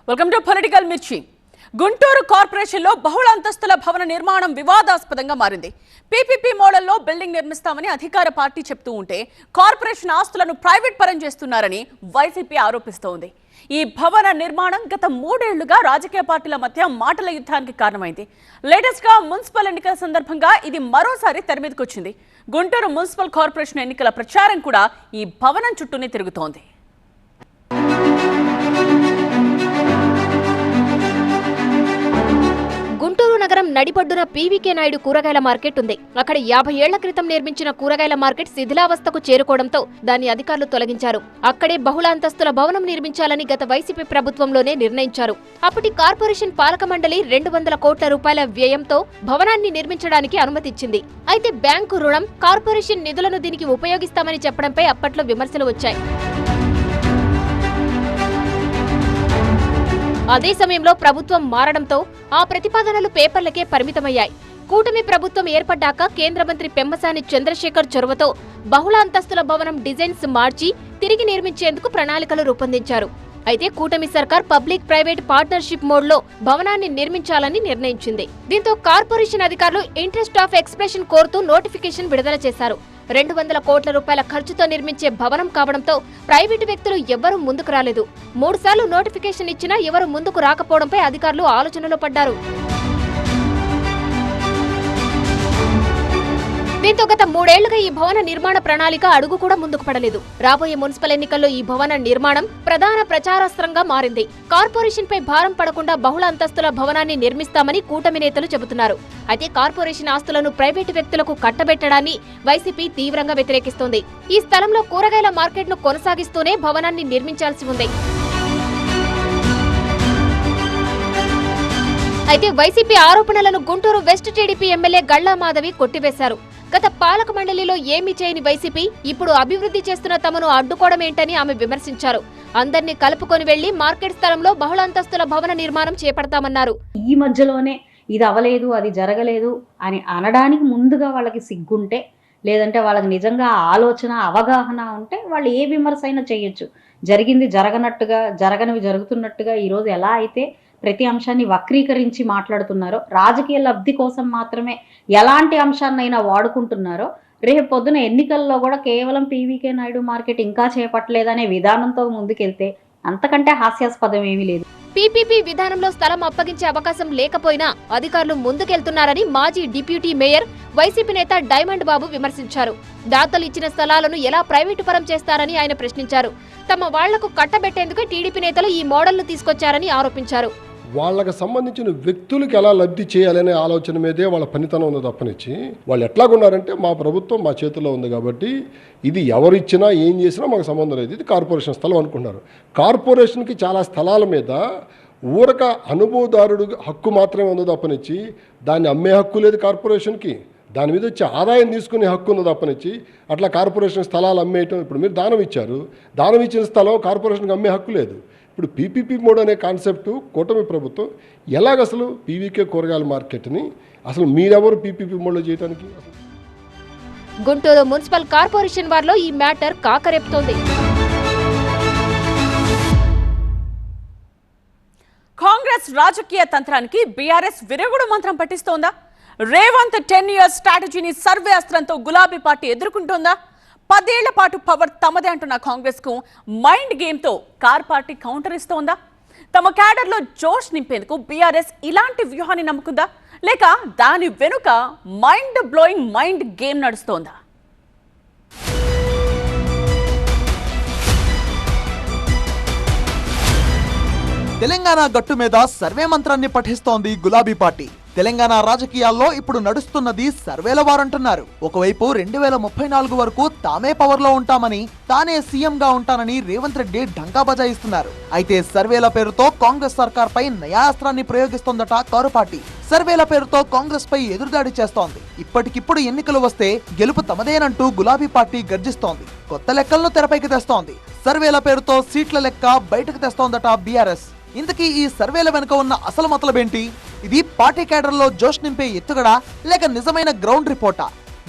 Welcome to political మిర్చి. గుంటూరు కార్పొరేషన్లో బహుళ అంతస్తుల భవన నిర్మాణం వివాదాస్పదంగా మారింది. పీపీపీ మోడల్లో బిల్డింగ్ నిర్మిస్తామని అధికార పార్టీ చెప్తూ ఉంటే కార్పొరేషన్ ఆస్తులను ప్రైవేట్ పరం చేస్తున్నారని వైసీపీ ఆరోపిస్తోంది. ఈ భవన నిర్మాణం గత 3 ఏళ్లుగా రాజకీయ పార్టీల మధ్య మాటల యుద్ధానికి కారణమైంది. లేటెస్ట్ గా మున్సిపల్ ఎన్నికల సందర్భంగా ఇది మరోసారి తెరమీదకొచ్చింది. గుంటూరు మున్సిపల్ కార్పొరేషన్ ఎన్నికల ప్రచారం కూడా ఈ భవనం చుట్టూనే తిరుగుతోంది. గుంటూరు నగరం నడిపడ్డున పీవీకే నాయుడు కూరగాయల మార్కెట్ ఉంది. అక్కడ 50 ఏళ్ల క్రితం నిర్మించిన కూరగాయల మార్కెట్ శిథిలావస్థకు చేరుకోవడంతో దాన్ని అధికారులు తొలగించారు. అక్కడే బహుళ అంతస్తుల భవనం నిర్మించాలని గత వైసీపీ ప్రభుత్వంలోనే నిర్ణయించారు. అప్పటి కార్పొరేషన్ పాలక మండలి 200 కోట్ల రూపాయల వ్యయంతో భవనాన్ని నిర్మించడానికి అనుమతిచ్చింది. అయితే బ్యాంకు రుణం, కార్పొరేషన్ నిధులను దీనికి ఉపయోగిస్తామని చెప్పడంపై అప్పట్లో విమర్శలు వచ్చాయి. అదే సమయంలో ప్రభుత్వం మారడంతో ఆ ప్రతిపాదనలు పేపర్లకే పరిమితమయ్యాయి. కూటమి ప్రభుత్వం ఏర్పడ్డాక కేంద్ర మంత్రి పెమ్మసాని చంద్రశేఖర్ చొరవతో బహుళ అంతస్తుల భవనం డిజైన్స్ మార్చి తిరిగి నిర్మించేందుకు ప్రణాళికలు రూపొందించారు. అయితే కూటమి సర్కార్ పబ్లిక్ ప్రైవేట్ పార్ట్నర్షిప్ మోడ్లో భవనాన్ని నిర్మించాలని నిర్ణయించింది. దీంతో కార్పొరేషన్ అధికారులు ఇంట్రెస్ట్ ఆఫ్ ఎక్స్ప్రెషన్ కోరుతూ నోటిఫికేషన్ విడుదల చేశారు. 200 కోట్ల రూపాయల ఖర్చుతో నిర్మించే భవనం కావడంతో ప్రైవేటు వ్యక్తులు ఎవ్వరూ ముందుకు రాలేదు. 3 సార్లు నోటిఫికేషన్ ఇచ్చినా ఎవరు ముందుకు రాకపోవడంపై అధికారులు ఆలోచనలో పడ్డారు. దీంతో గత 3 ఏళ్లుగా ఈ భవన నిర్మాణ ప్రణాళిక అడుగు కూడా ముందుకు పడలేదు. రాబోయే మున్సిపల్ ఎన్నికల్లో ఈ భవన నిర్మాణం ప్రధాన ప్రచారాస్త్రంగా మారింది. కార్పొరేషన్ పై భారం పడకుండా బహుళ అంతస్తుల భవనాన్ని నిర్మిస్తామని కూటమి నేతలు చెబుతున్నారు. అయితే కార్పొరేషన్ ఆస్తులను ప్రైవేటు వ్యక్తులకు కట్టబెట్టడాన్ని వైసీపీ తీవ్రంగా వ్యతిరేకిస్తోంది. ఈ స్థలంలో కూరగాయల మార్కెట్ను కొనసాగిస్తూనే భవనాన్ని నిర్మించాల్సి ఉంది. అయితే వైసీపీ ఆరోపణలను గుంటూరు వెస్ట్ టీడీపీ ఎమ్మెల్యే గళ్లా మాధవి కొట్టివేశారు. గత పాలక మండలిలో ఏమీ చేయని వైసీపీ ఇప్పుడు అభివృద్ధి చేస్తున్న తమను అడ్డుకోవడమేంటని ఆమె విమర్శించారు. అందరినీ కలుపుకొని వెళ్లి మార్కెట్ స్థలంలో బహుళ అంతస్తుల భవన నిర్మాణం చేపడతామన్నారు. ఈ మధ్యలోనే ఇది అవలేదు, అది జరగలేదు అని అనడానికి ముందుగా వాళ్ళకి సిగ్గుంటే, లేదంటే వాళ్ళకి నిజంగా ఆలోచన అవగాహన ఉంటే వాళ్ళు ఏ విమర్శ అయినా చేయొచ్చు. జరిగింది జరగనట్టుగా, జరగనివి జరుగుతున్నట్టుగా ఈరోజు ఎలా అయితే ప్రతి అంశాన్ని వక్రీకరించి మాట్లాడుతున్నారో, రాజకీయ లబ్ధి కోసం మాత్రమే ఎలాంటి అంశాన్నైనా వాడుకుంటున్నారో, రేపు పొద్దున ఎన్నికల్లో కూడా కేవలం పీవీకే నాయుడు మార్కెట్ ఇంకా చేపట్టలేదనే విధానంతో ముందుకెళ్తే అంతకంటే హాస్యాస్పదం ఏమీ లేదు. పీపీపీ విధానంలో స్థలం అప్పగించే అవకాశం లేకపోయినా అధికారులు ముందుకెళ్తున్నారని మాజీ డిప్యూటీ మేయర్ వైసీపీ నేత డైమండ్ బాబు విమర్శించారు. దాతలు ఇచ్చిన స్థలాలను ఎలా ప్రైవేటు పరం చేస్తారని ఆయన ప్రశ్నించారు. తమ వాళ్లకు కట్టబెట్టేందుకు టీడీపీ నేతలు ఈ మోడల్ను తీసుకొచ్చారని ఆరోపించారు. వాళ్ళకి సంబంధించిన వ్యక్తులకు ఎలా లబ్ధి చేయాలనే ఆలోచన మీదే వాళ్ళ పనితనం ఉంది తప్పనిచ్చి వాళ్ళు ఎట్లాగున్నారంటే మా ప్రభుత్వం మా చేతుల్లో ఉంది కాబట్టి ఇది ఎవరిచ్చినా ఏం చేసినా మాకు సంబంధం లేదు, ఇది కార్పొరేషన్ స్థలం అనుకుంటున్నారు. కార్పొరేషన్కి చాలా స్థలాల మీద ఊరక అనుభవదారుడు హక్కు మాత్రమే ఉంది తప్పనిచ్చి దాన్ని అమ్మే హక్కు లేదు కార్పొరేషన్కి. దాని మీద వచ్చే ఆదాయం తీసుకునే హక్కు ఉంది తప్పనిచ్చి అట్లా కార్పొరేషన్ స్థలాలు అమ్మేయటం. ఇప్పుడు మీరు దానం ఇచ్చారు, దానం ఇచ్చిన స్థలం కార్పొరేషన్కి అమ్మే హక్కు లేదు. ఇప్పుడు పీపీపీ మోడ్ అనే కాన్సెప్టు కూటమి ప్రభుత్వం ఎలాగసలు పీవీకే కూరగాయల మార్కెట్ని అసలు మీరెవరు పీపీపీ మోడ్లో చేయడానికి? గుంటూరు మున్సిపల్ కార్పొరేషన్ వారిలో ఈ మ్యాటర్ కాకరేపుతోంది. కాంగ్రెస్ రాజకీయ తంత్రానికి బీఆర్ఎస్ విరుగుడు మంత్రం పట్టిస్తోందా? రేవంత్ 10 ఇయర్స్ స్ట్రాటజీని సర్వే అస్త్రంతో గులాబీ పార్టీ ఎదుర్కొంటోందా? 10 ఏళ్ల పాటు పవర్ తమదే అంటున్న కాంగ్రెస్ కు మైండ్ గేమ్ తో కార్ పార్టీ కౌంటర్ ఇస్తోందా? తమ క్యాడర్ లో జోష్ నింపేందుకు బీఆర్ఎస్ ఇలాంటి వ్యూహాన్ని నమ్ముకుందా, లేక దాని వెనుక మైండ్ బ్లోయింగ్ మైండ్ గేమ్ నడుస్తోందా? తెలంగాణ గట్టు మీద సర్వే మంత్రాన్ని పఠిస్తోంది గులాబీ పార్టీ. తెలంగాణ రాజకీయాల్లో ఇప్పుడు నడుస్తున్నది సర్వేల వారంటున్నారు. ఒకవైపు 2034 వరకు తామే పవర్ లో ఉంటామని, తానే సీఎం గా ఉంటానని రేవంత్ రెడ్డి ఢంకా బజాయిస్తున్నారు. అయితే సర్వేల పేరుతో కాంగ్రెస్ సర్కార్ పై నయాస్త్రాన్ని ప్రయోగిస్తోందట కారు పార్టీ. సర్వేల పేరుతో కాంగ్రెస్ పై ఎదురుదాడి చేస్తోంది. ఇప్పటికిప్పుడు ఎన్నికలు వస్తే గెలుపు తమదేనంటూ గులాబీ పార్టీ గర్జిస్తోంది. కొత్త లెక్కలను తెరపైకి తెస్తోంది. సర్వేల పేరుతో సీట్ల లెక్క బయటకు తెస్తోందట బీఆర్ఎస్. ఇంతకీ ఈ సర్వేల వెనుక ఉన్న అసలు మతలబేంటి? ఇది పార్టీ క్యాడర్లో జోష్ నింపే ఎత్తుగడా, లేక నిజమైన గ్రౌండ్ రిపోర్టా?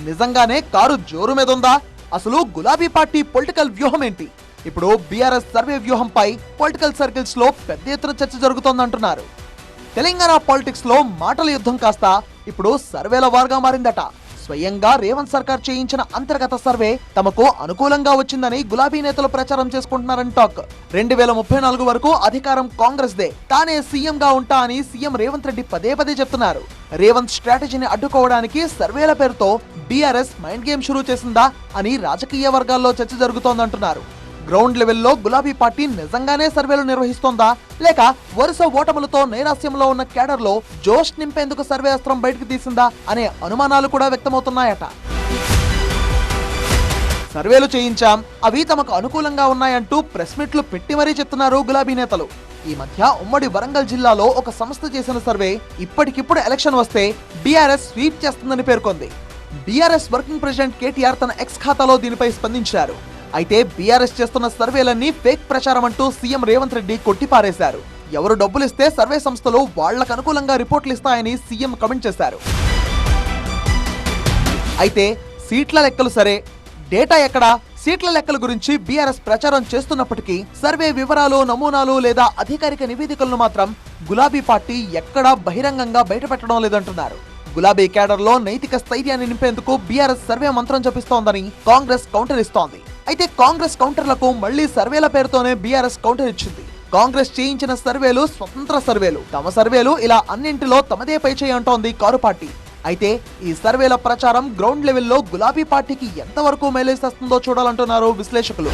నిజంగానే కారు జోరు మీద ఉందా? అసలు గులాబీ పార్టీ పొలిటికల్ వ్యూహం ఏంటి? ఇప్పుడు బీఆర్ఎస్ సర్వే వ్యూహంపై పొలిటికల్ సర్కిల్స్ లో పెద్ద ఎత్తున చర్చ జరుగుతోందంటున్నారు. తెలంగాణ పాలిటిక్స్ లో మాటల యుద్ధం కాస్త ఇప్పుడు సర్వేల వార్గా మారిందట. స్వయంగా రేవంత్ సర్కార్ చేయించిన అంతర్గత సర్వే తమకు అనుకూలంగా వచ్చిందని గులాబీ నేతలు ప్రచారం చేసుకుంటున్నారని టాక్. 2034 వరకు అధికారం కాంగ్రెస్ దే, తానే సీఎం గా ఉంటా అని సీఎం రేవంత్ రెడ్డి పదే పదే చెప్తున్నారు. రేవంత్ స్ట్రాటజీని అడ్డుకోవడానికి సర్వేల పేరుతో బీఆర్ఎస్ మైండ్ గేమ్ షురూ చేసిందా అని రాజకీయ వర్గాల్లో చర్చ జరుగుతోందంటున్నారు. గ్రౌండ్ లెవెల్లో గులాబీ పార్టీ నిజంగానే సర్వేలు నిర్వహిస్తోందా, లేక వరుస ఓటములతో నైరాస్యంలో ఉన్న కేడర్ లో జోష్ నింపేందుకు సర్వే అస్త్రం బయటకు తీసిందా అనే అనుమానాలు కూడా వ్యక్తమవుతున్నాయట. సర్వేలు చేయించాం, అవి తమకు అనుకూలంగా ఉన్నాయంటూ ప్రెస్ మీట్లు పెట్టి మరీ చెప్తున్నారు గులాబీ నేతలు. ఈ మధ్య ఉమ్మడి వరంగల్ జిల్లాలో ఒక సంస్థ చేసిన సర్వే ఇప్పటికిప్పుడు ఎలక్షన్ వస్తే బీఆర్ఎస్ స్వీప్ చేస్తుందని పేర్కొంది. బీఆర్ఎస్ వర్కింగ్ ప్రెసిడెంట్ కేటీఆర్ తన ఎక్స్ ఖాతాలో దీనిపై స్పందించారు. అయితే బీఆర్ఎస్ చేస్తున్న సర్వేలన్నీ ఫేక్ ప్రచారం అంటూ సీఎం రేవంత్ రెడ్డి కొట్టిపారేశారు. ఎవరు డబ్బులిస్తే సర్వే సంస్థలు వాళ్లకు అనుకూలంగా రిపోర్ట్లు ఇస్తాయని సీఎం కమెంట్ చేశారు. అయితే సీట్ల లెక్కలు సరే, డేటా ఎక్కడా? సీట్ల లెక్కల గురించి బీఆర్ఎస్ ప్రచారం చేస్తున్నప్పటికీ సర్వే వివరాలు, నమూనాలు లేదా అధికారిక నివేదికలను మాత్రం గులాబీ పార్టీ ఎక్కడా బహిరంగంగా బయటపెట్టడం లేదంటున్నారు. గులాబీ కేడర్ లో నైతిక స్థైర్యాన్ని నింపేందుకు బీఆర్ఎస్ సర్వే మంత్రం జపిస్తోందని కాంగ్రెస్ కౌంటర్ ఇస్తోంది. అయితే కాంగ్రెస్ కౌంటర్లకు మళ్లీ సర్వేల పేరుతోనే బీఆర్ఎస్ కౌంటర్ ఇచ్చింది. కాంగ్రెస్ చేయించిన సర్వేలు స్వతంత్ర సర్వేలు, తమ సర్వేలు ఇలా అన్నింటిలో తమదే పైచేయి అంటోంది కారు పార్టీ. అయితే ఈ సర్వేల ప్రచారం గ్రౌండ్ లెవెల్లో గులాబీ పార్టీకి ఎంతవరకు మైలేజ్ వస్తుందో చూడాలంటున్నారు విశ్లేషకులు.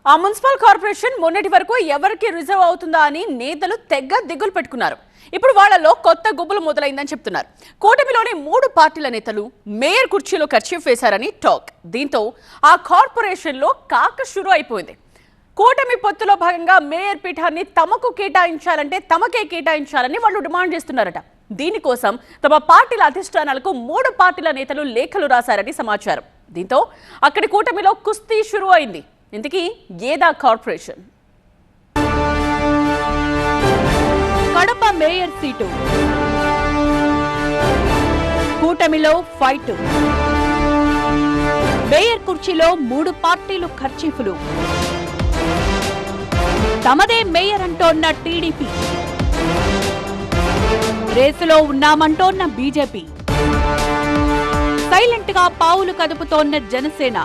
ఆ మున్సిపల్ కార్పొరేషన్ మొన్నటి వరకు ఎవరికి రిజర్వ్ అవుతుందా అని నేతలు తెగ దిగులు పెట్టుకున్నారు. ఇప్పుడు వాళ్లలో కొత్త గుబులు మొదలైందని చెప్తున్నారు. కూటమిలోని 3 పార్టీల నేతలు మేయర్ కుర్చీలో ఖర్చీఫ్ వేశారని టాక్. దీంతో ఆ కార్పొరేషన్ లో కాక షురు అయిపోయింది. కూటమి పొత్తులో భాగంగా మేయర్ పీఠాన్ని తమకు కేటాయించాలంటే తమకే కేటాయించాలని వాళ్ళు డిమాండ్ చేస్తున్నారట. దీనికోసం తమ పార్టీల అధిష్టానాలకు 3 పార్టీల నేతలు లేఖలు రాశారని సమాచారం. దీంతో అక్కడి కూటమిలో కుస్తీ షురు అయింది. ఇంతకీ ఏదా కార్పొరేషన్? కడప మేయర్ సీటు, కూటమిలో ఫైట్. మేయర్ కుర్చీలో 3 పార్టీలు ఖర్చీఫులు. తమదే మేయర్ అంటోన్న టీడీపీ, రేసులో ఉన్నామంటోన్న బీజేపీ, సైలెంట్ గా పావులు కదుపుతోన్న జనసేన.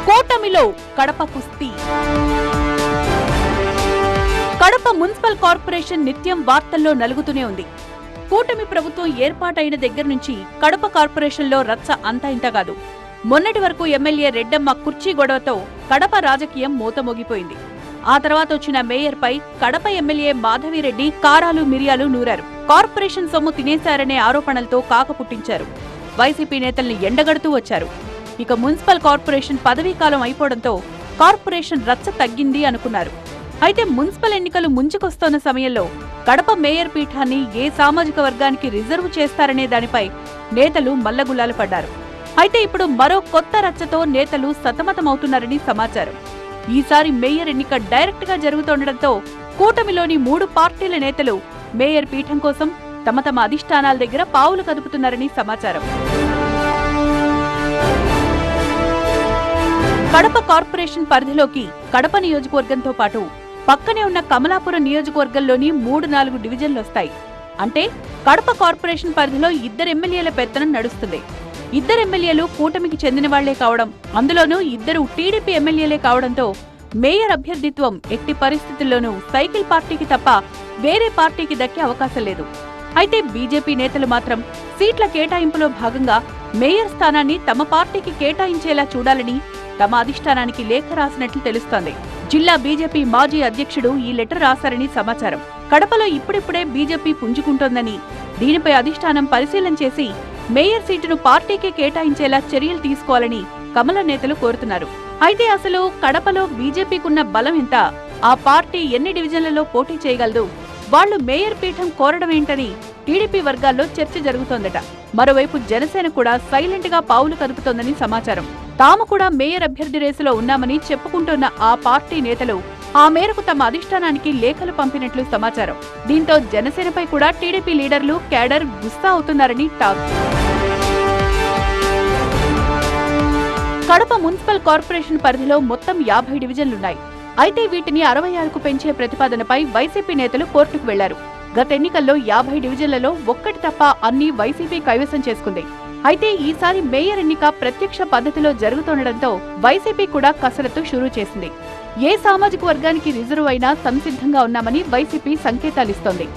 కూటమిలో కడప కుస్తీ. కడప మున్సిపల్ కార్పొరేషన్ నిత్యం వార్తల్లో నలుగుతూనే ఉంది. కూటమి ప్రభుత్వం ఏర్పాటైన దగ్గర నుంచి కడప కార్పొరేషన్లో రచ్చ అంతా ఇంత కాదు. మొన్నటి వరకు ఎమ్మెల్యే రెడ్డమ్మ కుర్చీ గొడవతో కడప రాజకీయం మూతమోగిపోయింది. ఆ తర్వాత వచ్చిన మేయర్పై కడప ఎమ్మెల్యే మాధవిరెడ్డి కారాలు మిరియాలు నూరారు. కార్పొరేషన్ సొమ్ము తినేశారనే ఆరోపణలతో కాక పుట్టించారు. వైసీపీ నేతల్ని ఎండగడుతూ వచ్చారు. ఇక మున్సిపల్ కార్పొరేషన్ పదవీకాలం అయిపోవడంతో కార్పొరేషన్ రచ్చ తగ్గింది అనుకున్నారు. అయితే మున్సిపల్ ఎన్నికలు ముంచుకొస్తోన్న సమయంలో కడప మేయర్ పీఠాన్ని ఏ సామాజిక వర్గానికి రిజర్వ్ చేస్తారనే దానిపై నేతలు మల్లగుల్లాలు పడ్డారు. అయితే ఇప్పుడు మరో కొత్త రచ్చతో నేతలు సతమతమవుతున్నారని సమాచారం. ఈసారి మేయర్ ఎన్నిక డైరెక్ట్ గా జరుగుతుండటంతో కూటమిలోని 3 పార్టీల నేతలు మేయర్ పీఠం కోసం తమ తమ అధిష్టానాల దగ్గర పావులు కదుపుతున్నారని సమాచారం. కడప కార్పొరేషన్ పరిధిలోకి కడప నియోజకవర్గంతో పాటు పక్కనే ఉన్న కమలాపురం నియోజకవర్గంలోని 3-4 డివిజన్లొస్తాయి. అంటే కడప కార్పొరేషన్ పరిధిలో 2 ఎమ్మెల్యేల పెత్తనం నడుస్తుంది. 2 ఎమ్మెల్యేలు కూటమికి చెందిన వాళ్లే కావడం, అందులోనూ 2 టీడీపీ ఎమ్మెల్యేలే కావడంతో మేయర్ అభ్యర్థిత్వం ఎట్టి పరిస్థితుల్లోనూ సైకిల్ పార్టీకి తప్ప వేరే పార్టీకి దక్కే అవకాశం లేదు. అయితే బీజేపీ నేతలు మాత్రం సీట్ల కేటాయింపులో భాగంగా మేయర్ స్థానాన్ని తమ పార్టీకి కేటాయించేలా చూడాలని తమ అధిష్టానానికి లేఖ రాసినట్లు తెలుస్తోంది. జిల్లా బీజేపీ మాజీ అధ్యక్షుడు ఈ లెటర్ రాశారని సమాచారం. కడపలో ఇప్పుడిప్పుడే బీజేపీ పుంజుకుంటోందని, దీనిపై అధిష్టానం పరిశీలన చేసి మేయర్ సీటును పార్టీకే కేటాయించేలా చర్యలు తీసుకోవాలని కమల నేతలు కోరుతున్నారు. అయితే అసలు కడపలో బీజేపీకున్న బలం ఎంత, ఆ పార్టీ ఎన్ని డివిజన్లలో పోటీ చేయగలదు, వాళ్లు మేయర్ పీఠం కోరడమేంటని టీడీపీ వర్గాల్లో చర్చ జరుగుతోందట. మరోవైపు జనసేన కూడా సైలెంట్ గా పావులు కదుపుతోందని సమాచారం. తాము కూడా మేయర్ అభ్యర్థి రేసులో ఉన్నామని చెప్పుకుంటున్న ఆ పార్టీ నేతలు ఆ మేరకు తమ అధిష్టానానికి లేఖలు పంపినట్లు సమాచారం. దీంతో జనసేనపై కూడా టీడీపీ లీడర్లు, క్యాడర్ గుస్సా అవుతున్నారని టాక్. కడప మున్సిపల్ కార్పొరేషన్ పరిధిలో మొత్తం 50 డివిజన్లున్నాయి. అయితే వీటిని 66కు పెంచే ప్రతిపాదనపై వైసీపీ నేతలు కోర్టుకు వెళ్లారు. గత ఎన్నికల్లో 50 డివిజన్లలో ఒక్కటి తప్ప అన్ని వైసీపీ కైవసం చేసుకుంది. అయితే ఈసారి మేయర్ ఎన్నిక ప్రత్యక్ష పద్ధతిలో జరుగుతుండటంతో వైసీపీ కూడా కసరత్తు షురూ చేసింది. ఏ సామాజిక వర్గానికి రిజర్వ్ అయినా సంసిద్ధంగా ఉన్నామని వైసీపీ సంకేతాలిస్తోంది.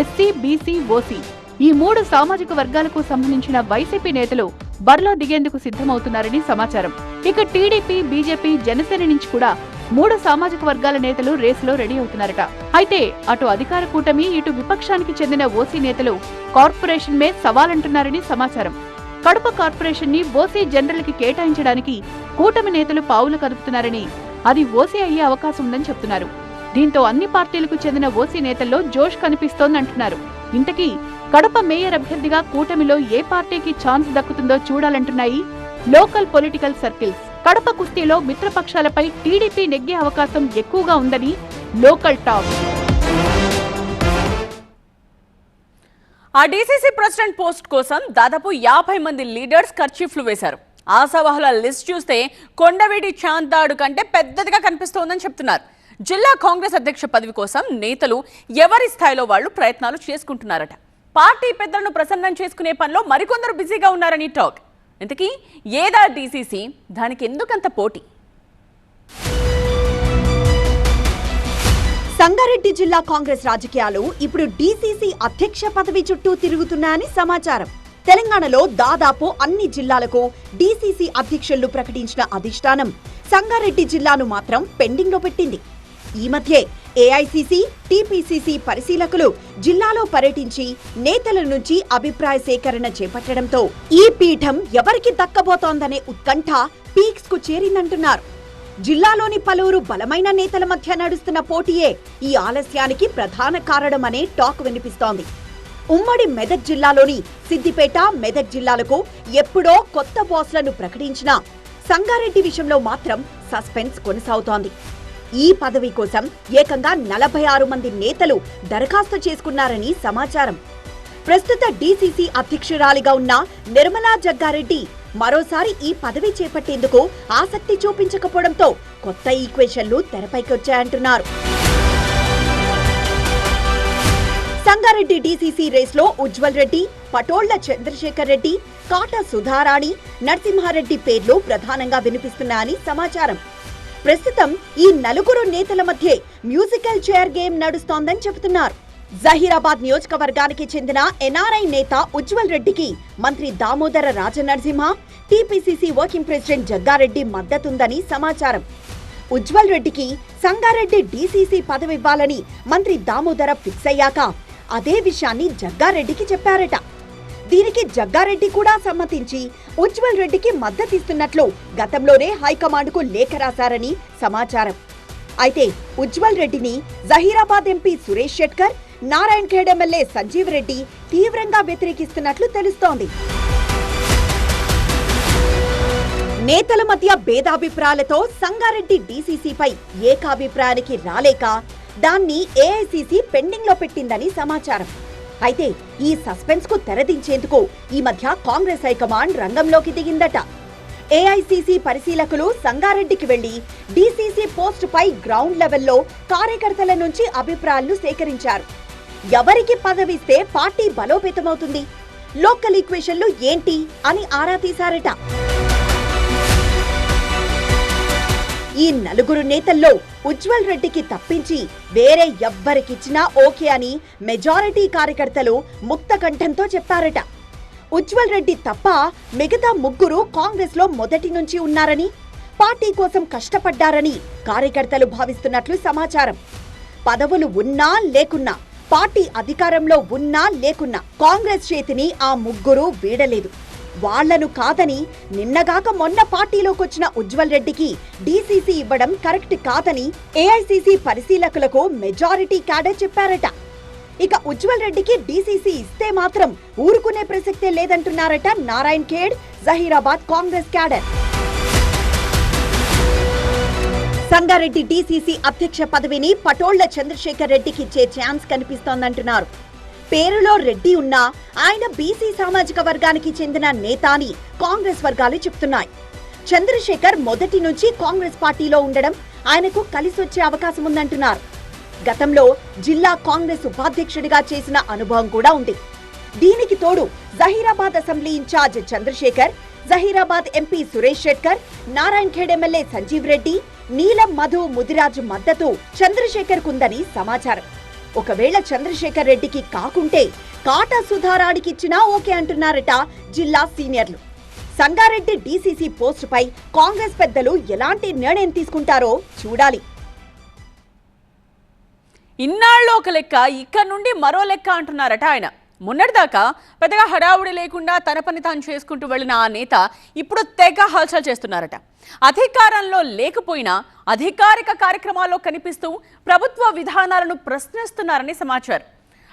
ఎస్సీ, బీసీ, ఓసీ ఈ 3 సామాజిక వర్గాలకు సంబంధించిన వైసీపీ నేతలు బరిలో దిగేందుకు సిద్ధమవుతున్నారని సమాచారం. ఇక టీడీపీ, బీజేపీ, జనసేన నుంచి కూడా 3 సామాజిక వర్గాల నేతలు రేసులో రెడీ అవుతున్నారట. అయితే అటు అధికార కూటమి, ఇటు విపక్షానికి చెందిన ఓసీ నేతలు కార్పొరేషన్ మే సవాలంటున్నారని సమాచారం. కడప కార్పొరేషన్ ని ఓసీ జనరల్ కి కేటాయించడానికి కూటమి నేతలు పావులు కదుపుతున్నారని, అది ఓసీ అయ్యే అవకాశం ఉందని చెప్తున్నారు. దీంతో అన్ని పార్టీలకు చెందిన ఓసీ నేతల్లో జోష్ కనిపిస్తోందంటున్నారు. ఇంతకీ కడప మేయర్ అభ్యర్థిగా కూటమిలో ఏ పార్టీకి ఛాన్స్ దక్కుతుందో చూడాలంటున్నాయి లోకల్ పొలిటికల్ సర్కిల్స్. కడప కుస్తీలో మిత్రపక్షాలపై టీడీపీ నెగ్గే అవకాశం ఎక్కువగా ఉందని లోకల్ టాక్. ఆ డీసీసీ ప్రెసిడెంట్ పోస్ట్ కోసం దాదాపు 50 మంది లీడర్స్ కర్చీఫ్లు వేశారు. ఆశావాహుల లిస్ట్ చూస్తే కొండవీటి చాంతాడు కంటే పెద్దదిగా కనిపిస్తోందని చెప్తున్నారు. జిల్లా కాంగ్రెస్ అధ్యక్ష పదవి కోసం నేతలు ఎవరి స్థాయిలో వాళ్లు ప్రయత్నాలు చేసుకుంటున్నారట. పార్టీ పెద్దలను ప్రసన్నం చేసుకునే పనిలో మరికొందరు బిజీగా ఉన్నారని టాక్. ఇంతకీ ఏదా డీసీసీ, దానికి ఎందుకంత పోటీ? సంగారెడ్డి జిల్లా కాంగ్రెస్ రాజకీయాలు ఇప్పుడు డీసీసీ అధ్యక్ష పదవి చుట్టూ తిరుగుతున్నాయని సమాచారం. తెలంగాణలో దాదాపు అన్ని జిల్లాలకు డీసీసీ అధ్యక్షులు ప్రకటించిన అధిష్టానం సంగారెడ్డి జిల్లాను మాత్రం పెండింగ్ లో పెట్టింది. ఈ మధ్యే ఏఐసీసీ, టీపీసీసీ పరిశీలకులు జిల్లాలో పర్యటించి నేతల నుంచి అభిప్రాయ సేకరణ చేపట్టడంతో ఈ పీఠం ఎవరికి దక్కబోతోందనే ఉత్కంఠ పీక్స్ కు చేరిందంటున్నారు. జిల్లాలోని పలువురు బలమైన నేతల మధ్య నడుస్తున్న పోటీయే ఈ ఆలస్యానికి ప్రధాన కారణమనే టాక్ వినిపిస్తోంది. ఉమ్మడి మెదక్ జిల్లాలోని సిద్దిపేట, మెదక్ జిల్లాలకు ఎప్పుడో కొత్త బాస్లను ప్రకటించినా సంగారెడ్డి విషయంలో మాత్రం సస్పెన్స్ కొనసాగుతోంది. ఈ పదవి కోసం ఏకంగా 46 మంది నేతలు దరఖాస్తు చేసుకున్నారని సమాచారం. ప్రస్తుత డీసీసీ అధ్యక్షురాలిగా ఉన్న నిర్మలా జగ్గారెడ్డి మరోసారి ఈ పదవి చేపట్టేందుకు ఆసక్తి చూపించకపోవడంతో కొత్త ఈక్వేషన్లు తెరపైకొచ్చాయంటున్నారు. సంగారెడ్డి డీసీసీ రేస్లో ఉజ్వల్ రెడ్డి, పటోళ్ల చంద్రశేఖర్ రెడ్డి, కాటా సుధారాణి, నరసింహారెడ్డి పేర్లు ప్రధానంగా వినిపిస్తున్నాయని సమాచారం. ప్రస్తుతం ఈ 4 నేతల మధ్య మ్యూజికల్ చైర్ గేమ్ నడుస్తోందని చెబుతున్నారు. జహీరాబాద్ నియోజకవర్గానికి చెందిన ఎన్ఆర్ఐ నేత ఉజ్వల్ రెడ్డికి మంత్రి Damodara Rajanarasimha, TPCC working president Jaggareddy మద్దతుందని సమాచారం. ఉజ్వల్ రెడ్డికి సంగారెడ్డి డీసీసీ పదవి ఇవ్వాలని మంత్రి దామోదర ఫిక్స్ అయ్యాక అదే విషయాన్ని జగ్గారెడ్డికి చెప్పారట. దీనికి జగ్గారెడ్డి కూడా సమ్మతించి ఉజ్వల్ రెడ్డికి మద్దతిస్తున్నట్లు గతంలోనే హైకమాండ్కు లేఖ రాశారని సమాచారం. అయితే ఉజ్వల్ రెడ్డిని జహీరాబాద్ ఎంపీ సురేష్ షెట్కర్, నారాయణ్ ఖేడ్ ఎమ్మెల్యే సంజీవ్ రెడ్డి తీవ్రంగా వ్యతిరేకిస్తున్నట్లు తెలుస్తోంది. నేతల మధ్య భేదాభిప్రాయాలతో సంగారెడ్డి డీసీసీపై ఏకాభిప్రాయానికి రాలేక దాన్ని ఏఐసీసీ పెండింగ్ లో పెట్టిందని సమాచారం. అయితే ఈ సస్పెన్స్ కు తెరదించేందుకు ఈ మధ్య కాంగ్రెస్ హైకమాండ్ రంగంలోకి దిగిందట. ఏఐసీసీ పరిశీలకులు సంగారెడ్డికి వెళ్లి డీసీసీ పోస్ట్ పై గ్రౌండ్ లెవెల్లో కార్యకర్తల నుంచి అభిప్రాయాలను సేకరించారు. ఎవరికి పదవిస్తే పార్టీ బలోపేతమవుతుంది, లోకల్ ఈక్వేషన్లు ఏంటి అని ఆరా తీశారట. ఈ 4 నేతల్లో ఉజ్వల్ రెడ్డికి తప్పించి వేరే ఎవ్వరికిచ్చినా ఓకే అని మెజారిటీ కార్యకర్తలు ముక్త కంఠంతో చెప్పారట. ఉజ్వల్ రెడ్డి తప్ప మిగతా 3 కాంగ్రెస్ లో మొదటి నుంచి ఉన్నారని, పార్టీ కోసం కష్టపడ్డారని కార్యకర్తలు భావిస్తున్నట్లు సమాచారం. పదవులు ఉన్నా లేకున్నా, పార్టీ అధికారంలో ఉన్నా లేకున్నా కాంగ్రెస్ చేతిని ఆ 3 వీడలేదు. వాళ్లను కాదని నిన్నగాక మొన్న పార్టీలోకొచ్చిన ఉజ్వల్ రెడ్డికి డీసీసీ ఇవ్వడం కరెక్ట్ కాదని ఏఐసీసీ పరిశీలకులకు మెజారిటీ క్యాడర్ చెప్పారట. ఇక ఉజ్వల్ రెడ్డికి డీసీసీ ఇస్తే మాత్రం ఊరుకునే ప్రసక్తే లేదంటున్నారట నారాయణ్ ఖేడ్, జహీరాబాద్ కాంగ్రెస్ క్యాడర్. సంగారెడ్డి డీసీసీ అధ్యక్ష పదవిని పటోళ్ల చంద్రశేఖర్ రెడ్డికి ఇచ్చే ఛాన్స్ కనిపిస్తోందంటున్నారు. పేరులో రెడ్డి ఉన్నా ఆయన బీసీ సామాజిక వర్గానికి చెందిన నేత అని కాంగ్రెస్ వర్గాలు చెప్తున్నాయి. చంద్రశేఖర్ మొదటి నుంచి కాంగ్రెస్ పార్టీలో ఉండడం ఆయనకు కలిసొచ్చే అవకాశం ఉందంటున్నారు. గతంలో జిల్లా కాంగ్రెస్ ఉపాధ్యక్షుడిగా చేసిన అనుభవం కూడా ఉంది. దీనికి తోడు Zaheerabad assembly incharge Chandrashekar, Zaheerabad MP Suresh Shetkar, Narayankhed MLA Sanjeev Reddy, Neelam Madhu Mudiraj మద్దతు చంద్రశేఖర్ కుందని సమాచారం. ఒకవేళ చంద్రశేఖర్ రెడ్డికి కాకుంటే కాటా సుధారాడికిచ్చినా ఓకే అంటున్నారట జిల్లా సీనియర్లు. సంగారెడ్డి డీసీసీ పోస్టుపై కాంగ్రెస్ పెద్దలు ఎలాంటి నిర్ణయం తీసుకుంటారో చూడాలి. ఇన్నాళ్ళు ఒక లెక్క, ఇక్కడ నుండి మరో లెక్క అంటున్నారట ఆయన. మొన్నటిదాకా పెద్దగా హడావుడి లేకుండా తన పని తాను చేసుకుంటూ వెళ్ళిన ఆ నేత ఇప్పుడు తెగ హల్చల్ చేస్తున్నారట. అధికారంలో లేకపోయినా అధికారిక కార్యక్రమాల్లో కనిపిస్తూ ప్రభుత్వ విధానాలను ప్రశ్నిస్తున్నారని సమాచారం.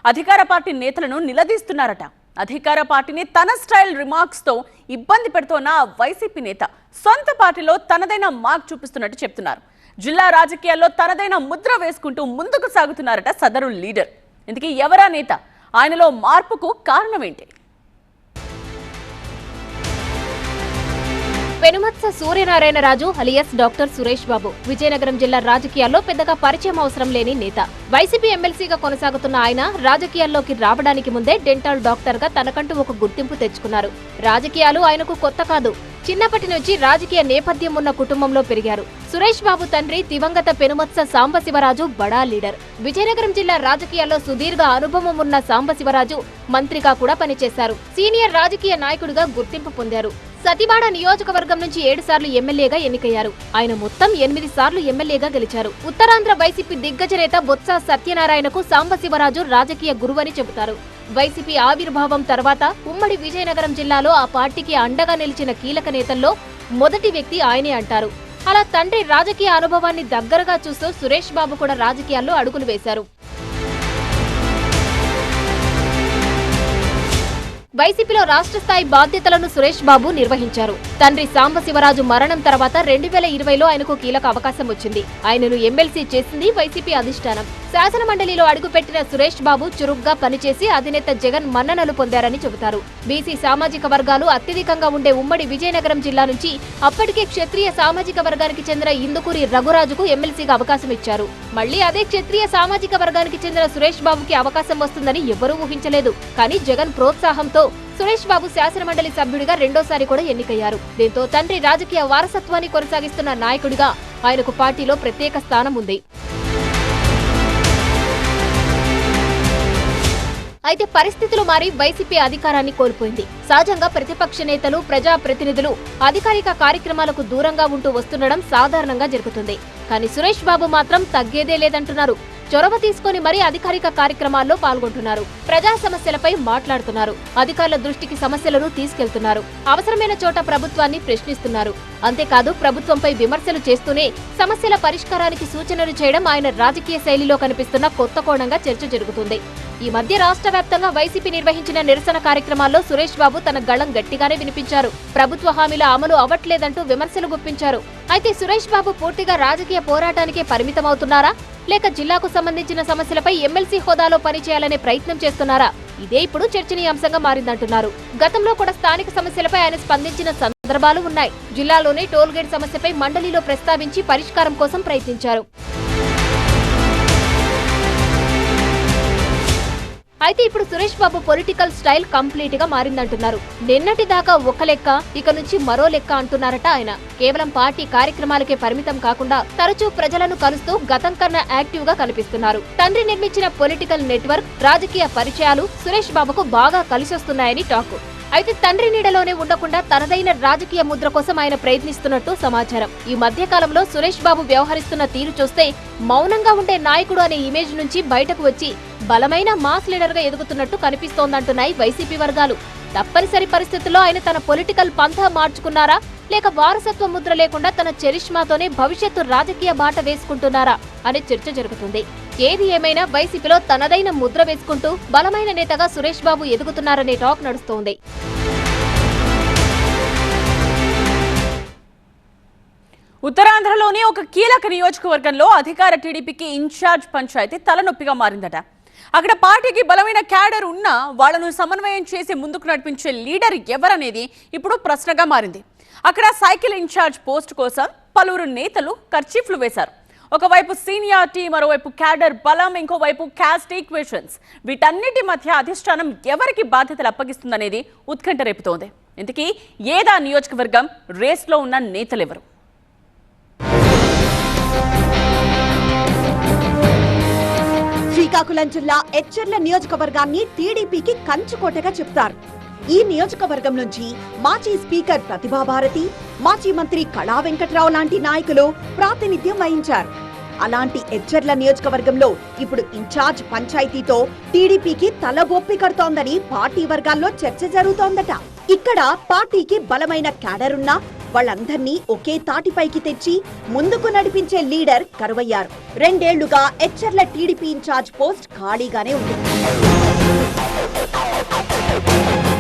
అధికార పార్టీ నేతలను నిలదీస్తున్నారట. అధికార పార్టీని తన స్టైల్ రిమార్క్స్తో ఇబ్బంది పెడుతోన్న వైసీపీ నేత సొంత పార్టీలో తనదైన మార్క్ చూపిస్తున్నట్టు చెప్తున్నారు. జిల్లా రాజకీయాల్లో తనదైన ముద్ర వేసుకుంటూ ముందుకు సాగుతున్నారట సదరు లీడర్. ఇందుకే ఎవరా నేత, ఆయనలో మార్పుకు కారణమేంటి? పెనుమత్స సూర్యనారాయణరాజు అలియాస్ డాక్టర్ సురేష్ బాబు విజయనగరం జిల్లా రాజకీయాల్లో పెద్దగా పరిచయం అవసరం లేని నేత. వైసీపీ ఎమ్మెల్సీగా కొనసాగుతున్న ఆయన రాజకీయాల్లోకి రావడానికి ముందే డెంటల్ డాక్టర్ గా తనకంటూ ఒక గుర్తింపు తెచ్చుకున్నారు. రాజకీయాలు ఆయనకు కొత్త కాదు. చిన్నప్పటి నుంచి రాజకీయ నేపథ్యం ఉన్న కుటుంబంలో పెరిగారు. సురేష్ బాబు తండ్రి దివంగత పెనుమత్స సాంబశివరాజు బడా లీడర్. విజయనగరం జిల్లా రాజకీయాల్లో సుదీర్ఘ అనుభవం ఉన్న సాంబశివరాజు మంత్రిగా కూడా పనిచేశారు. సీనియర్ రాజకీయ నాయకుడిగా గుర్తింపు పొందారు. సతివాడ నియోజకవర్గం నుంచి 7 సార్లు ఎమ్మెల్యేగా ఎన్నికయ్యారు. ఆయన మొత్తం 8 సార్లు ఎమ్మెల్యేగా గెలిచారు. ఉత్తరాంధ్ర వైసీపీ దిగ్గజ నేత బొత్స సత్యనారాయణకు సాంబశివరాజు రాజకీయ గురువని చెబుతారు. వైసీపీ ఆవిర్భావం తర్వాత ఉమ్మడి విజయనగరం జిల్లాలో ఆ పార్టీకి అండగా నిలిచిన కీలక నేతల్లో మొదటి వ్యక్తి ఆయనే అంటారు. అలా తండ్రి రాజకీయ అనుభవాన్ని దగ్గరగా చూస్తూ సురేష్ బాబు కూడా రాజకీయాల్లో అడుగులు వేశారు. వైసీపీలో రాష్ట్ర స్థాయి బాధ్యతలను సురేష్ బాబు నిర్వహించారు. తండ్రి సాంబశివరాజు మరణం తర్వాత 2020లో ఆయనకు కీలక అవకాశం వచ్చింది. ఆయనను ఎమ్మెల్సీ చేసింది వైసీపీ అధిష్టానం. శాసన మండలిలో అడుగుపెట్టిన సురేష్ బాబు చురుగ్గా పనిచేసి అధినేత జగన్ మన్ననలు పొందారని చెబుతారు. బీసీ సామాజిక వర్గాలు అత్యధికంగా ఉండే ఉమ్మడి విజయనగరం జిల్లా నుంచి అప్పటికే క్షత్రియ సామాజిక వర్గానికి చెందిన ఇందుకూరి రఘురాజుకు ఎమ్మెల్సీగా అవకాశం ఇచ్చారు. మళ్లీ అదే క్షత్రియ సామాజిక వర్గానికి చెందిన సురేష్ బాబుకి అవకాశం వస్తుందని ఎవరూ ఊహించలేదు. కానీ జగన్ ప్రోత్సాహంతో సురేష్ బాబు శాసన మండలి సభ్యుడిగా రెండోసారి కూడా ఎన్నికయ్యారు. దీంతో తండ్రి రాజకీయ వారసత్వాన్ని కొనసాగిస్తున్న నాయకుడిగా ఆయనకు పార్టీలో ప్రత్యేక స్థానం ఉంది. అయితే పరిస్థితులు మారి వైసీపీ అధికారాన్ని కోల్పోయింది. సహజంగా ప్రతిపక్ష నేతలు, ప్రజాప్రతినిధులు అధికారిక కార్యక్రమాలకు దూరంగా ఉంటూ వస్తుండడం సాధారణంగా జరుగుతుంది. కానీ సురేష్ బాబు మాత్రం తగ్గేదే లేదంటున్నారు. చొరవ తీసుకుని మరీ అధికారిక కార్యక్రమాల్లో పాల్గొంటున్నారు. ప్రజా సమస్యలపై మాట్లాడుతున్నారు. అధికారుల దృష్టికి సమస్యలను తీసుకెళ్తున్నారు. అవసరమైన చోట ప్రభుత్వాన్ని ప్రశ్నిస్తున్నారు. అంతేకాదు ప్రభుత్వంపై విమర్శలు చేస్తూనే సమస్యల పరిష్కారానికి సూచనలు చేయడం ఆయన రాజకీయ శైలిలో కనిపిస్తున్న కొత్త కోణంగా చర్చ జరుగుతుంది. ఈ మధ్య రాష్ట్ర వ్యాప్తంగా వైసీపీ నిర్వహించిన నిరసన కార్యక్రమాల్లో సురేష్ బాబు తన గళం గట్టిగానే వినిపించారు. ప్రభుత్వ హామీల అమలు అవ్వట్లేదంటూ విమర్శలు గుప్పించారు. అయితే సురేష్ బాబు పూర్తిగా రాజకీయ పోరాటానికే పరిమితమవుతున్నారా, లేక జిల్లాకు సంబంధించిన సమస్యలపై ఎమ్మెల్సీ హోదాలో పనిచేయాలనే ప్రయత్నం చేస్తున్నారా? ఇదే ఇప్పుడు చర్చనీయాంశంగా మారిందంటున్నారు. గతంలో కూడా స్థానిక సమస్యలపై ఆయన స్పందించిన సందర్భాలు ఉన్నాయి. జిల్లాలోని టోల్గేట్ సమస్యపై మండలిలో ప్రస్తావించి పరిష్కారం కోసం ప్రయత్నించారు. అయితే ఇప్పుడు Suresh Babu political style complete గా మారిందంటున్నారు. నిన్నటి దాకా ఒక లెక్క, ఇక నుంచి మరో లెక్క అంటున్నారట ఆయన. కేవలం పార్టీ కార్యక్రమాలకే పరిమితం కాకుండా తరచూ ప్రజలను కలుస్తూ గతం కన్నా యాక్టివ్ గా కనిపిస్తున్నారు. తండ్రి నిర్మించిన పొలిటికల్ నెట్వర్క్, రాజకీయ పరిచయాలు సురేష్ బాబుకు బాగా కలిసొస్తున్నాయని టాక్. అయితే తండ్రి నీడలోనే ఉండకుండా తనదైన రాజకీయ ముద్ర కోసం ఆయన ప్రయత్నిస్తున్నట్టు సమాచారం. ఈ మధ్య కాలంలో సురేష్ బాబు వ్యవహరిస్తున్న తీరు చూస్తే మౌనంగా ఉండే నాయకుడు అనే ఇమేజ్ నుంచి బయటకు వచ్చి బలమైన మాస్ లీడర్ గా ఎదుగుతున్నట్టు కనిపిస్తోందంటున్నాయి వైసీపీ వర్గాలు. తప్పనిసరి పరిస్థితుల్లో ఆయన తన పొలిటికల్ పంథా మార్చుకున్నారా, లేక వారసత్వ ముద్ర లేకుండా తన చరిష్మాతోనే భవిష్యత్తు రాజకీయ బాట వేసుకుంటున్నారా అనే చర్చ జరుగుతుంది. ఏది ఏమైనా వైసీపీలో తనదైన ముద్ర వేసుకుంటూ బలమైన నేతగా సురేష్ బాబు ఎదుగుతున్నారనే టాక్ నడుస్తోంది. ఉత్తరాంధ్రలోని ఒక కీలక నియోజకవర్గంలో అధికార టీడీపీకి ఇన్ఛార్జ్ పంచాయతీ తలనొప్పిగా మారిందట. అక్కడ పార్టీకి బలమైన క్యాడర్ ఉన్నా వాళ్లను సమన్వయం చేసి ముందుకు నడిపించే లీడర్ ఎవరనేది ఇప్పుడు ప్రశ్నగా మారింది. అక్కడ సైకిల్ ఇన్ఛార్జ్ పోస్ట్ కోసం పలువురు నేతలు కర్చీఫ్లు వేశారు. ఒకవైపు సీనియారిటీ, మరోవైపు క్యాడర్ బలం, ఇంకోవైపు క్యాస్ట్ ఈక్వేషన్స్. వీటన్నిటి మధ్య అధిష్టానం ఎవరికి బాధ్యతలు అప్పగిస్తుందనేది ఉత్కంఠ రేపుతోంది. ఇంతకీ ఏదా నియోజకవర్గం రేస్లో ఉన్న నేతలెవరు? శ్రీకాకుళం జిల్లా ఎచ్చెర్ల నియోజకవర్గాన్ని టీడీపీకి కంచుకోటగా చెప్తారు. ఈ నియోజకవర్గం నుంచి మాజీ స్పీకర్ ప్రతిభాభారతి, మాజీ మంత్రి కళా వెంకట్రావు లాంటి నాయకులు ప్రాతినిధ్యం వహించారు. అలాంటి ఎచ్చెర్ల నియోజకవర్గంలో ఇప్పుడు ఇన్ఛార్జ్ పంచాయతీతో టీడీపీకి తలబొప్పి కడుతోందని పార్టీ వర్గాల్లో చర్చ జరుగుతోందట. ఇక్కడ పార్టీకి బలమైన క్యాడర్ ఉన్నా వాళ్ళందర్నీ ఒకే తాటిపైకి తెచ్చి ముందుకు నడిపించే లీడర్ కరువయ్యారు. 2 ఏళ్లుగా ఎచ్చెర్ల టీడీపీ ఇన్ఛార్జ్ పోస్ట్ ఖాళీగానే ఉంది.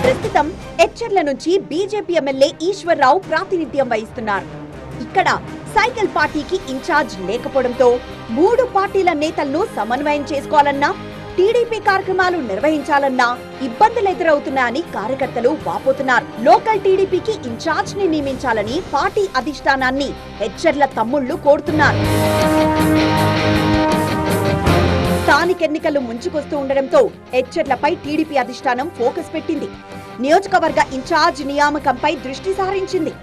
ప్రస్తుతం ఎచ్చెర్ల నుంచి బీజేపీ ఎమ్మెల్యే ఈశ్వర్రావు ప్రాతినిధ్యం వహిస్తున్నారు. ఇక్కడ సైకిల్ పార్టీకి ఇన్ఛార్జ్ లేకపోవడంతో 3 పార్టీల నేతలను సమన్వయం చేసుకోవాలన్నా, టీడీపీ కార్యక్రమాలు నిర్వహించాలన్నా ఇబ్బందులు ఎదురవుతున్నాయని కార్యకర్తలు వాపోతున్నారు. లోకల్ టీడీపీకి ఇన్ఛార్జ్ ని నియమించాలని పార్టీ అధిష్టానాన్ని ఎచ్చెర్ల తమ్ముళ్లు కోరుతున్నారు. స్థానిక ఎన్నికలు ముంచుకొస్తూ ఉండడంతో ఎచ్చెర్లపై టీడీపీ అధిష్టానం ఫోకస్ పెట్టింది. నియోజకవర్గ ఇన్ఛార్జ్ నియామకంపై దృష్టి సారించింది.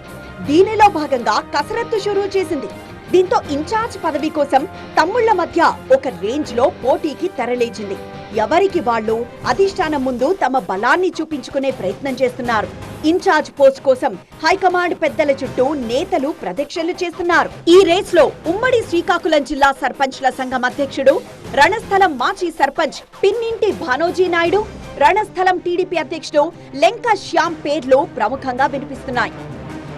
దీనిలో భాగంగా కసరత్తు షురూ చేసింది. దీంతో ఇన్ఛార్జ్ పదవి కోసం తమ్ముళ్ల మధ్య ఒక రేంజ్ లో పోటీకి తెరలేచింది. ఎవరికి వాళ్ళు అధిష్టానం ముందు తమ బలాన్ని చూపించుకునే ప్రయత్నం చేస్తున్నారు. ఇన్ఛార్జ్ పోస్ట్ కోసం హైకమాండ్ పెద్దల చుట్టూ నేతలు ప్రదక్షిణలు చేస్తున్నారు. ఈ రేస్ లో ఉమ్మడి శ్రీకాకుళం జిల్లా సర్పంచ్ల సంఘం అధ్యక్షుడు, రణస్థలం మాజీ సర్పంచ్ పిన్నింటి భానోజీ నాయుడు, రణస్థలం టీడీపీ అధ్యక్షుడు లెంక శ్యామ్ పేర్లు ప్రముఖంగా వినిపిస్తున్నాయి.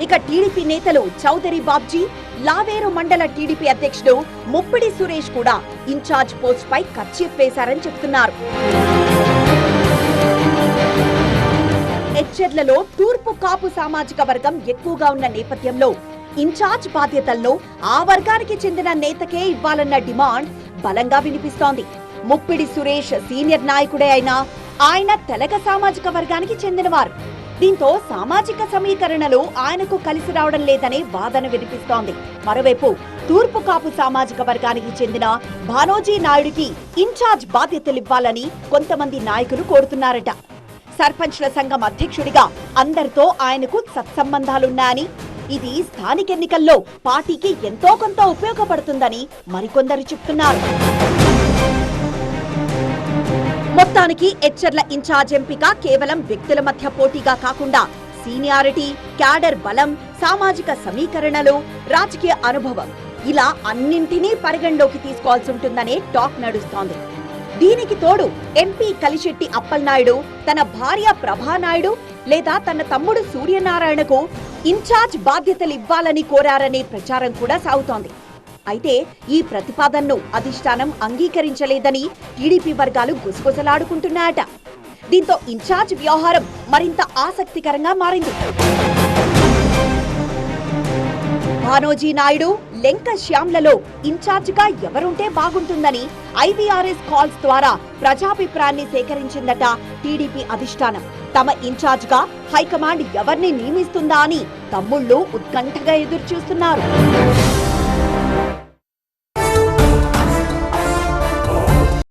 ఇక టీడీపీ నేతలు చౌదరి బాబ్జీ, లావేరు మండల టీడీపీ అధ్యక్షుడు ముప్పిడి సురేష్ కూడా ఇన్ఛార్జ్ పోస్ట్ పై కర్చీఫ్ వేశారని చెబుతున్నారు. ఎచ్చెర్లలో తూర్పు కాపు సామాజిక వర్గం ఎక్కువగా ఉన్న నేపథ్యంలో ఇన్ఛార్జ్ బాధ్యతలను ఆ వర్గానికి చెందిన నేతకే ఇవ్వాలన్న డిమాండ్ బలంగా వినిపిస్తోంది. ముప్పిడి సురేష్ సీనియర్ నాయకుడే అయినా ఆయన తెలగ సామాజిక వర్గానికి చెందినవారు. దీంతో సామాజిక సమీకరణలు ఆయనకు కలిసి రావడం లేదనే వాదన వినిపిస్తోంది. మరోవైపు తూర్పు కాపు సామాజిక వర్గానికి చెందిన భానోజీ నాయుడికి ఇన్ఛార్జ్ బాధ్యతలివ్వాలని కొంతమంది నాయకులు కోరుతున్నారట. సర్పంచ్ల సంఘం అధ్యక్షుడిగా అందరితో ఆయనకు సత్సంబంధాలున్నాయని, ఇది స్థానిక ఎన్నికల్లో పార్టీకి ఎంతో కొంత ఉపయోగపడుతుందని మరికొందరు చెప్తున్నారు. మొత్తానికి ఎచ్చెర్ల ఇన్ఛార్జ్ ఎంపిక కేవలం వ్యక్తుల మధ్య పోటీగా కాకుండా సీనియారిటీ, క్యాడర్ బలం, సామాజిక సమీకరణలు, రాజకీయ అనుభవం ఇలా అన్నింటినీ పరిగణలోకి తీసుకోవాల్సి ఉంటుందనే టాక్ నడుస్తోంది. దీనికి తోడు ఎంపీ కలిశెట్టి అప్పలనాయుడు తన భార్య ప్రభానాయుడు లేదా తన తమ్ముడు సూర్యనారాయణకు ఇన్ఛార్జ్ బాధ్యతలు ఇవ్వాలని కోరారనే ప్రచారం కూడా సాగుతోంది. అయితే ఈ ప్రతిపాదనను అధిష్టానం అంగీకరించలేదని టీడీపీ వర్గాలు గుసగుసలాడుకుంటున్నాయట. దీంతో ఇన్ఛార్జ్ వ్యవహారం మరింత ఆసక్తికరంగా మారింది. భానోజీ నాయుడు, లెంక శ్యామ్లలో ఇన్ఛార్జిగా ఎవరుంటే బాగుంటుందని ఐవీఆర్ఎస్ కాల్స్ ద్వారా ప్రజాభిప్రాయాన్ని సేకరించిందట టీడీపీ అధిష్టానం. తమ ఇన్ఛార్జిగా హైకమాండ్ ఎవరిని నియమిస్తుందా అని తమ్ముళ్లు ఉత్కంఠగా ఎదురుచూస్తున్నారు.